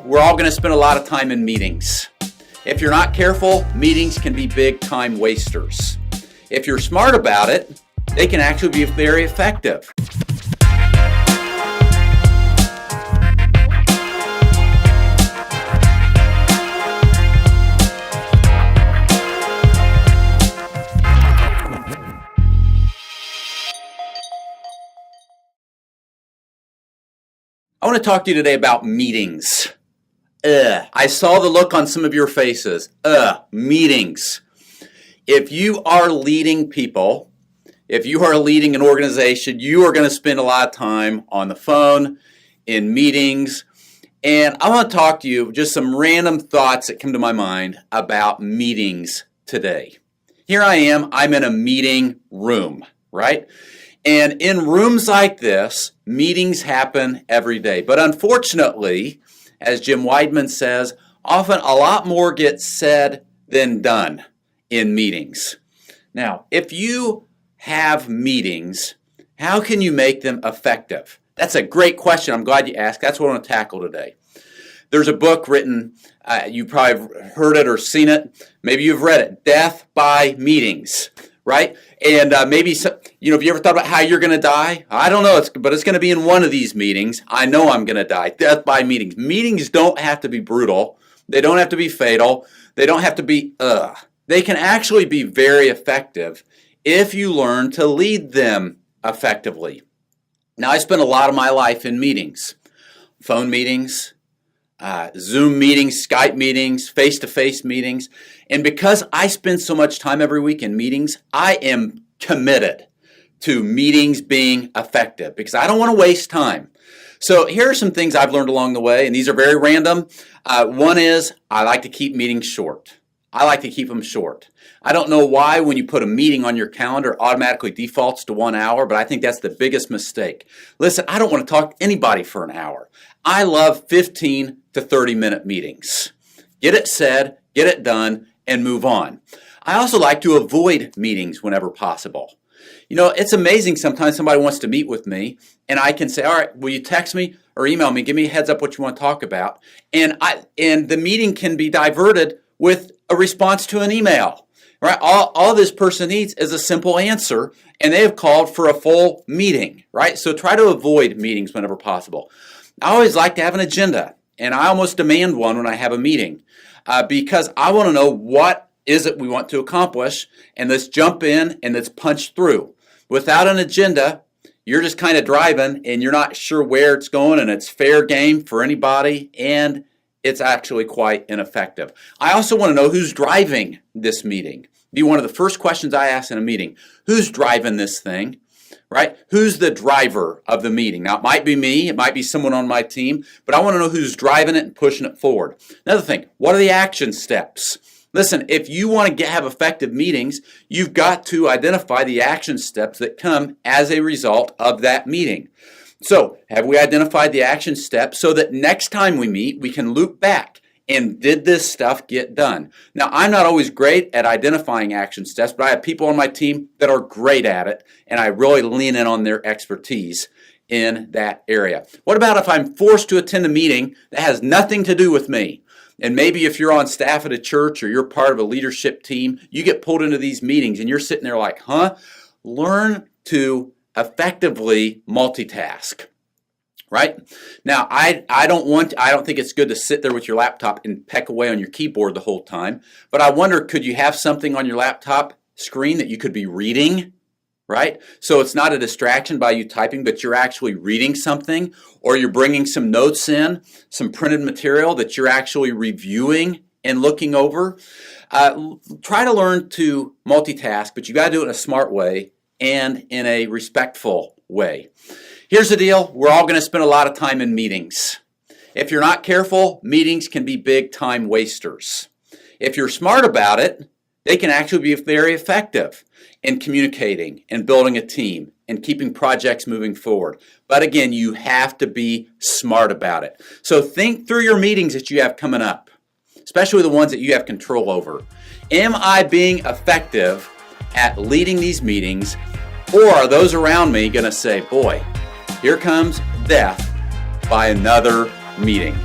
we're all going to spend a lot of time in meetings. If you're not careful, meetings can be big time wasters. If you're smart about it, they can actually be very effective. I want to talk to you today about meetings. I saw the look on some of your faces. Meetings. If you are leading people, if you are leading an organization, you are going to spend a lot of time on the phone, in meetings. And I want to talk to you just some random thoughts that come to my mind about meetings today. Here I am, I'm in a meeting room, right? And in rooms like this, meetings happen every day. But unfortunately, as Jim Weidman says, often a lot more gets said than done in meetings. Now, if you have meetings, how can you make them effective? That's a great question. I'm glad you asked. That's what I want to tackle today. There's a book written, you probably have heard it or seen it. Maybe you've read it, Death by Meetings. Right? And maybe, have you ever thought about how you're going to die? I don't know, but it's going to be in one of these meetings. I know I'm going to die. Death by meetings. Meetings don't have to be brutal. They don't have to be fatal. They don't have to be, They can actually be very effective if you learn to lead them effectively. Now, I spent a lot of my life in meetings. Phone meetings, Zoom meetings, Skype meetings, face-to-face meetings. And because I spend so much time every week in meetings, I am committed to meetings being effective because I don't want to waste time. So here are some things I've learned along the way, and these are very random. One is I like to keep meetings short. I like to keep them short. I don't know why when you put a meeting on your calendar, it automatically defaults to 1 hour, but I think that's the biggest mistake. Listen, I don't want to talk to anybody for an hour. I love 15 to 30-minute meetings. Get it said, get it done, and move on. I also like to avoid meetings whenever possible. It's amazing sometimes somebody wants to meet with me, and I can say, all right, will you text me or email me, give me a heads up what you want to talk about, and the meeting can be diverted with a response to an email. Right? All this person needs is a simple answer, and they have called for a full meeting. Right? So try to avoid meetings whenever possible. I always like to have an agenda, and I almost demand one when I have a meeting because I want to know what is it we want to accomplish, and let's jump in and let's punch through. Without an agenda, you're just kind of driving, and you're not sure where it's going, and it's fair game for anybody, and it's actually quite ineffective. I also want to know who's driving this meeting. Be one of the first questions I ask in a meeting. Who's driving this thing? Right? Who's the driver of the meeting? Now, it might be me, it might be someone on my team, but I want to know who's driving it and pushing it forward. Another thing, what are the action steps? Listen, if you want to have effective meetings, you've got to identify the action steps that come as a result of that meeting. So, have we identified the action steps so that next time we meet, we can loop back and did this stuff get done? Now, I'm not always great at identifying action steps, but I have people on my team that are great at it, and I really lean in on their expertise in that area. What about if I'm forced to attend a meeting that has nothing to do with me? And maybe if you're on staff at a church or you're part of a leadership team, you get pulled into these meetings and you're sitting there like, Learn to effectively multitask. Right? Now, I don't think it's good to sit there with your laptop and peck away on your keyboard the whole time, but I wonder, could you have something on your laptop screen that you could be reading? Right? So it's not a distraction by you typing, but you're actually reading something, or you're bringing some notes in, some printed material that you're actually reviewing and looking over. Try to learn to multitask, but you got to do it in a smart way and in a respectful way. Here's the deal. We're all going to spend a lot of time in meetings. If you're not careful, meetings can be big time wasters. If you're smart about it, they can actually be very effective in communicating and building a team and keeping projects moving forward. But again, you have to be smart about it. So think through your meetings that you have coming up, especially the ones that you have control over. Am I being effective at leading these meetings, or are those around me going to say, boy, here comes death by another meeting?